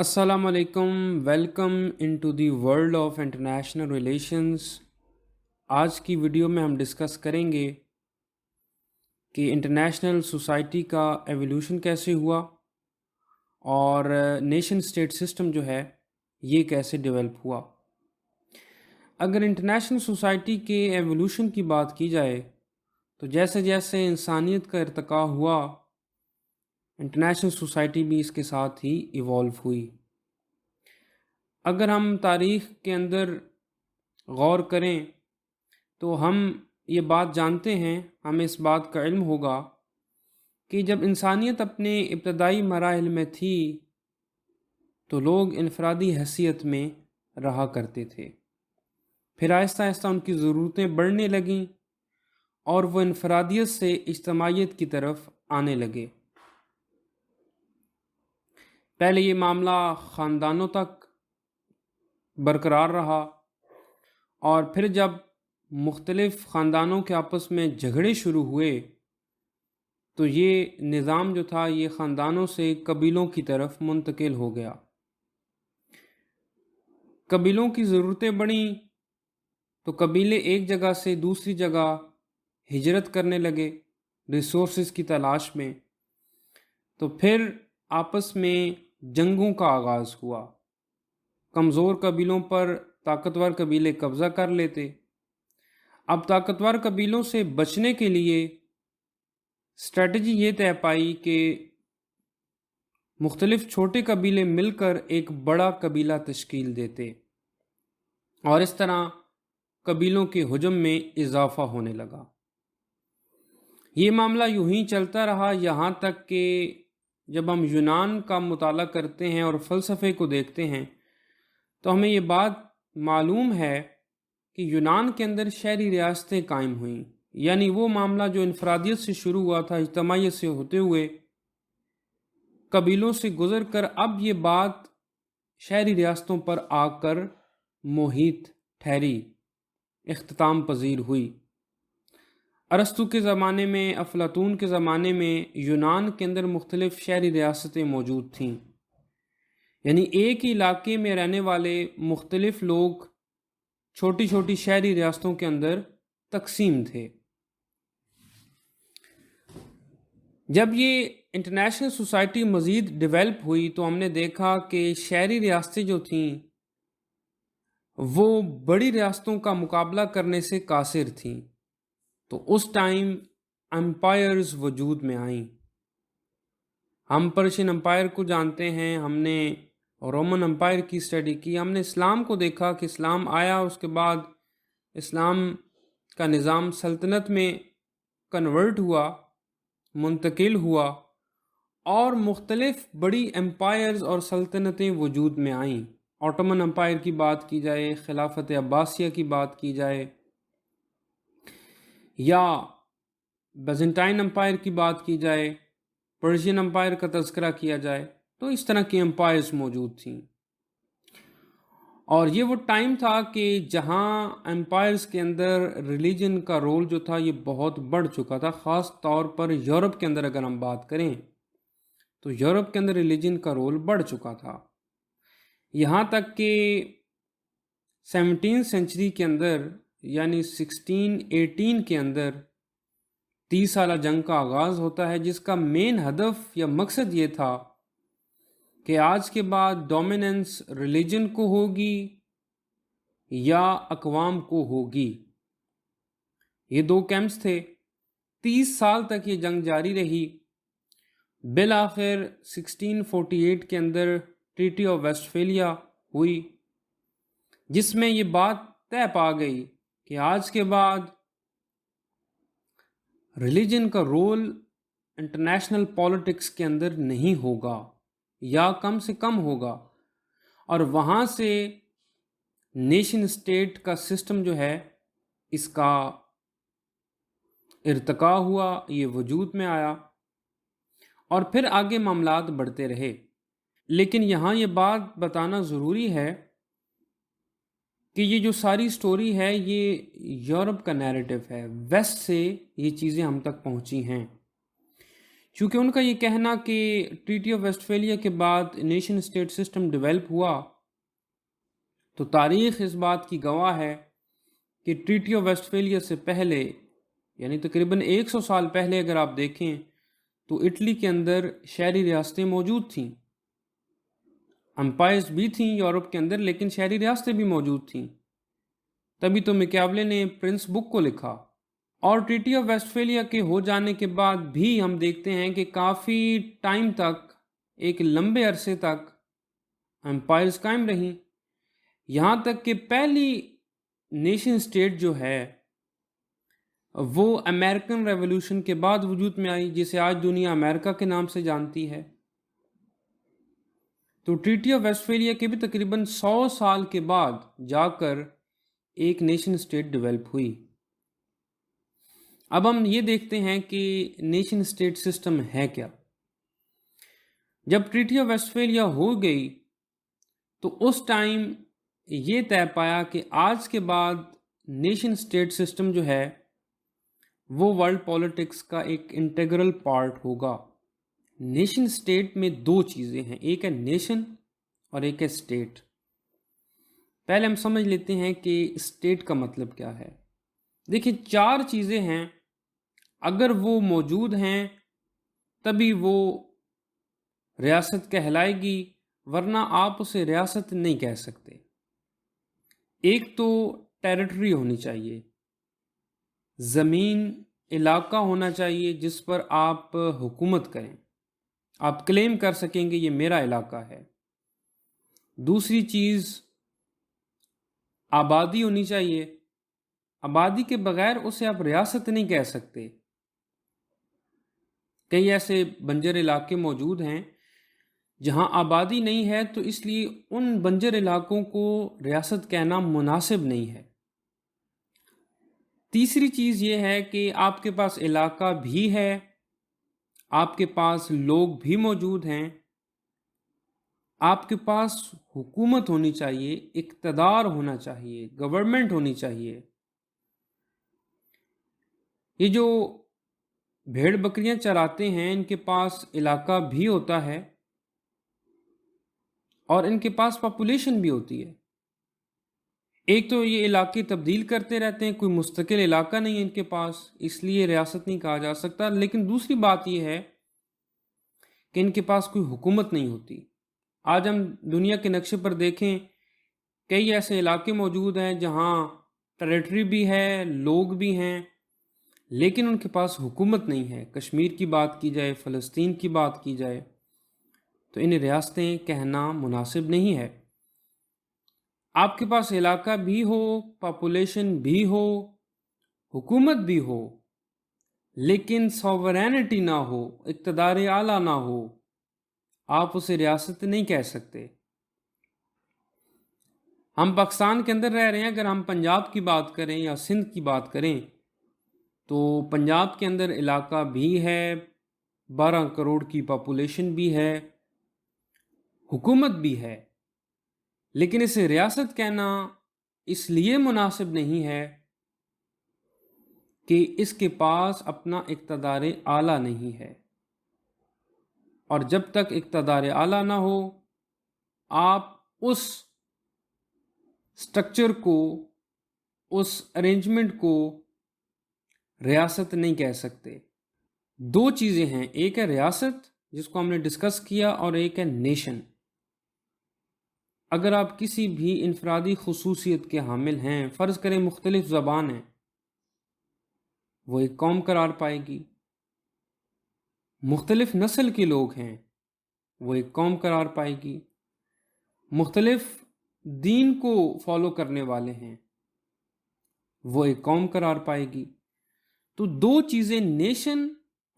السلام علیکم، welcome into the world of international relations. آج کی ویڈیو میں ہم ڈسکس کریں گے کہ انٹرنیشنل سوسائٹی کا ایولیوشن کیسے ہوا اور نیشن اسٹیٹ سسٹم جو ہے یہ کیسے ڈیولپ ہوا۔ اگر انٹرنیشنل سوسائٹی کے ایولیوشن کی بات کی جائے تو جیسے جیسے انسانیت کا ارتقاء ہوا، انٹرنیشنل سوسائٹی بھی اس کے ساتھ ہی ایوالو ہوئی۔ اگر ہم تاریخ کے اندر غور کریں تو ہم یہ بات جانتے ہیں، ہمیں اس بات کا علم ہوگا کہ جب انسانیت اپنے ابتدائی مراحل میں تھی تو لوگ انفرادی حیثیت میں رہا کرتے تھے، پھر آہستہ آہستہ ان کی ضرورتیں بڑھنے لگیں اور وہ انفرادیت سے اجتماعیت کی طرف آنے لگے۔ پہلے یہ معاملہ خاندانوں تک برقرار رہا، اور پھر جب مختلف خاندانوں کے آپس میں جھگڑے شروع ہوئے تو یہ نظام جو تھا یہ خاندانوں سے قبیلوں کی طرف منتقل ہو گیا۔ قبیلوں کی ضرورتیں بڑھیں تو قبیلے ایک جگہ سے دوسری جگہ ہجرت کرنے لگے ریسورسز کی تلاش میں، تو پھر آپس میں جنگوں کا آغاز ہوا۔ کمزور قبیلوں پر طاقتور قبیلے قبضہ کر لیتے۔ اب طاقتور قبیلوں سے بچنے کے لیے اسٹریٹجی یہ طے پائی کہ مختلف چھوٹے قبیلے مل کر ایک بڑا قبیلہ تشکیل دیتے، اور اس طرح قبیلوں کے حجم میں اضافہ ہونے لگا۔ یہ معاملہ یوں ہی چلتا رہا یہاں تک کہ جب ہم یونان کا مطالعہ کرتے ہیں اور فلسفے کو دیکھتے ہیں تو ہمیں یہ بات معلوم ہے کہ یونان کے اندر شہری ریاستیں قائم ہوئیں، یعنی وہ معاملہ جو انفرادیت سے شروع ہوا تھا، اجتماعیت سے ہوتے ہوئے قبیلوں سے گزر کر اب یہ بات شہری ریاستوں پر آ کر محیط ٹھہری، اختتام پذیر ہوئی۔ ارسطو کے زمانے میں، افلاطون کے زمانے میں یونان کے اندر مختلف شہری ریاستیں موجود تھیں، یعنی ایک ہی علاقے میں رہنے والے مختلف لوگ چھوٹی چھوٹی شہری ریاستوں کے اندر تقسیم تھے۔ جب یہ انٹرنیشنل سوسائٹی مزید ڈیولپ ہوئی تو ہم نے دیکھا کہ شہری ریاستیں جو تھیں وہ بڑی ریاستوں کا مقابلہ کرنے سے قاصر تھیں، تو اس ٹائم امپائرز وجود میں آئیں۔ ہم پرشین امپائر کو جانتے ہیں، ہم نے رومن امپائر کی اسٹڈی کی، ہم نے اسلام کو دیکھا کہ اسلام آیا، اس کے بعد اسلام کا نظام سلطنت میں کنورٹ ہوا، منتقل ہوا، اور مختلف بڑی امپائرز اور سلطنتیں وجود میں آئیں۔ آٹومن امپائر کی بات کی جائے، خلافت عباسیہ کی بات کی جائے، یا بیزنٹائن امپائر کی بات کی جائے، پرشین امپائر کا تذکرہ کیا جائے، تو اس طرح کی امپائرز موجود تھیں۔ اور یہ وہ ٹائم تھا کہ جہاں امپائرز کے اندر ریلیجن کا رول جو تھا یہ بہت بڑھ چکا تھا، خاص طور پر یورپ کے اندر اگر ہم بات کریں تو یورپ کے اندر ریلیجن کا رول بڑھ چکا تھا، یہاں تک کہ 17 سینچری کے اندر یعنی 1618 کے اندر 30 سالہ جنگ کا آغاز ہوتا ہے، جس کا مین ہدف یا مقصد یہ تھا کہ آج کے بعد ڈومیننس ریلیجن کو ہوگی یا اقوام کو ہوگی۔ یہ دو کیمپس تھے، 30 سال تک یہ جنگ جاری رہی۔ بالآخر 1648 کے اندر ٹریٹی آف ویسٹفیلیا ہوئی، جس میں یہ بات طے پا گئی کہ آج کے بعد ریلیجن کا رول انٹرنیشنل پالیٹکس کے اندر نہیں ہوگا یا کم سے کم ہوگا، اور وہاں سے نیشن اسٹیٹ کا سسٹم جو ہے اس کا ارتقاء ہوا، یہ وجود میں آیا، اور پھر آگے معاملات بڑھتے رہے۔ لیکن یہاں یہ بات بتانا ضروری ہے کہ یہ جو ساری سٹوری ہے یہ یورپ کا نیریٹو ہے، ویسٹ سے یہ چیزیں ہم تک پہنچی ہیں۔ چونکہ ان کا یہ کہنا کہ ٹریٹی آف ویسٹفیلیا کے بعد نیشن اسٹیٹ سسٹم ڈیولپ ہوا، تو تاریخ اس بات کی گواہ ہے کہ ٹریٹی آف ویسٹفیلیا سے پہلے، یعنی تقریباً 100 سال پہلے اگر آپ دیکھیں تو اٹلی کے اندر شہری ریاستیں موجود تھیں، امپائرز بھی تھیں یورپ کے اندر، لیکن شہری ریاستیں بھی موجود تھیں۔ تبھی تو میکیاولے نے پرنس بک کو لکھا۔ اور ٹریٹی آف ویسٹفیلیا کے ہو جانے کے بعد بھی ہم دیکھتے ہیں کہ کافی ٹائم تک، ایک لمبے عرصے تک امپائرز قائم رہیں، یہاں تک کہ پہلی نیشن اسٹیٹ جو ہے وہ امریکن ریولوشن کے بعد وجود میں آئی، جسے آج دنیا امریکہ کے نام سے جانتی ہے۔ تو ٹریٹی آف ویسٹفیلیا کے بھی تقریباً 100 سال کے بعد جا کر ایک نیشن اسٹیٹ ڈیولپ ہوئی۔ اب ہم یہ دیکھتے ہیں کہ نیشن اسٹیٹ سسٹم ہے کیا۔ جب ٹریٹی آف ویسٹفیلیا ہو گئی تو اس ٹائم یہ طے پایا کہ آج کے بعد نیشن اسٹیٹ سسٹم جو ہے وہ ورلڈ پالیٹکس کا ایک انٹیگرل پارٹ ہوگا۔ نیشن اسٹیٹ میں دو چیزیں ہیں، ایک ہے نیشن اور ایک ہے اسٹیٹ۔ پہلے ہم سمجھ لیتے ہیں کہ اسٹیٹ کا مطلب کیا ہے۔ دیکھیں، 4 چیزیں ہیں، اگر وہ موجود ہیں تبھی وہ ریاست کہلائے گی، ورنہ آپ اسے ریاست نہیں کہہ سکتے۔ ایک تو ٹیریٹری ہونی چاہیے، زمین، علاقہ ہونا چاہیے جس پر آپ حکومت کریں، آپ کلیم کر سکیں گے یہ میرا علاقہ ہے۔ دوسری چیز آبادی ہونی چاہیے، آبادی کے بغیر اسے آپ ریاست نہیں کہہ سکتے۔ کئی ایسے بنجر علاقے موجود ہیں جہاں آبادی نہیں ہے، تو اس لیے ان بنجر علاقوں کو ریاست کہنا مناسب نہیں ہے۔ تیسری چیز یہ ہے کہ آپ کے پاس علاقہ بھی ہے، آپ کے پاس لوگ بھی موجود ہیں، آپ کے پاس حکومت ہونی چاہیے، اقتدار ہونا چاہیے، گورنمنٹ ہونی چاہیے۔ یہ جو بھیڑ بکریاں چراتے ہیں ان کے پاس علاقہ بھی ہوتا ہے اور ان کے پاس پاپولیشن بھی ہوتی ہے۔ ایک تو یہ علاقے تبدیل کرتے رہتے ہیں، کوئی مستقل علاقہ نہیں ہے ان کے پاس، اس لیے ریاست نہیں کہا جا سکتا۔ لیکن دوسری بات یہ ہے کہ ان کے پاس کوئی حکومت نہیں ہوتی۔ آج ہم دنیا کے نقشے پر دیکھیں، کئی ایسے علاقے موجود ہیں جہاں ٹیریٹری بھی ہے، لوگ بھی ہیں، لیکن ان کے پاس حکومت نہیں ہے۔ کشمیر کی بات کی جائے، فلسطین کی بات کی جائے، تو انہیں ریاستیں کہنا مناسب نہیں ہے۔ آپ کے پاس علاقہ بھی ہو، پاپولیشن بھی ہو، حکومت بھی ہو، لیکن سوورینٹی نہ ہو، اقتدار اعلیٰ نہ ہو، آپ اسے ریاست نہیں کہہ سکتے۔ ہم پاکستان کے اندر رہ رہے ہیں، اگر ہم پنجاب کی بات کریں یا سندھ کی بات کریں تو پنجاب کے اندر علاقہ بھی ہے، 12 کروڑ کی پاپولیشن بھی ہے، حکومت بھی ہے، لیکن اسے ریاست کہنا اس لیے مناسب نہیں ہے کہ اس کے پاس اپنا اقتدار اعلیٰ نہیں ہے، اور جب تک اقتدار اعلیٰ نہ ہو آپ اس سٹرکچر کو، اس ارینجمنٹ کو ریاست نہیں کہہ سکتے۔ 2 چیزیں ہیں، ایک ہے ریاست جس کو ہم نے ڈسکس کیا، اور ایک ہے نیشن۔ اگر آپ کسی بھی انفرادی خصوصیت کے حامل ہیں، فرض کریں مختلف زبان ہیں، وہ ایک قوم قرار پائے گی۔ مختلف نسل کے لوگ ہیں، وہ ایک قوم قرار پائے گی۔ مختلف دین کو فالو کرنے والے ہیں، وہ ایک قوم قرار پائے گی۔ تو 2 چیزیں، نیشن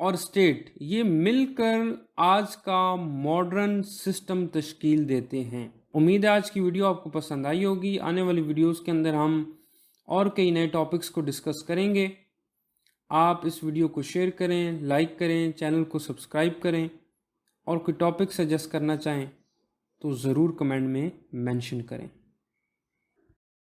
اور اسٹیٹ، یہ مل کر آج کا ماڈرن سسٹم تشکیل دیتے ہیں۔ امید ہے آج کی ویڈیو آپ کو پسند آئی ہوگی۔ آنے والی ویڈیوز کے اندر ہم اور کئی نئے ٹاپکس کو ڈسکس کریں گے۔ آپ اس ویڈیو کو شیئر کریں، لائک کریں، چینل کو سبسکرائب کریں، اور کوئی ٹاپک سجیسٹ کرنا چاہیں تو ضرور کمنٹ میں مینشن کریں۔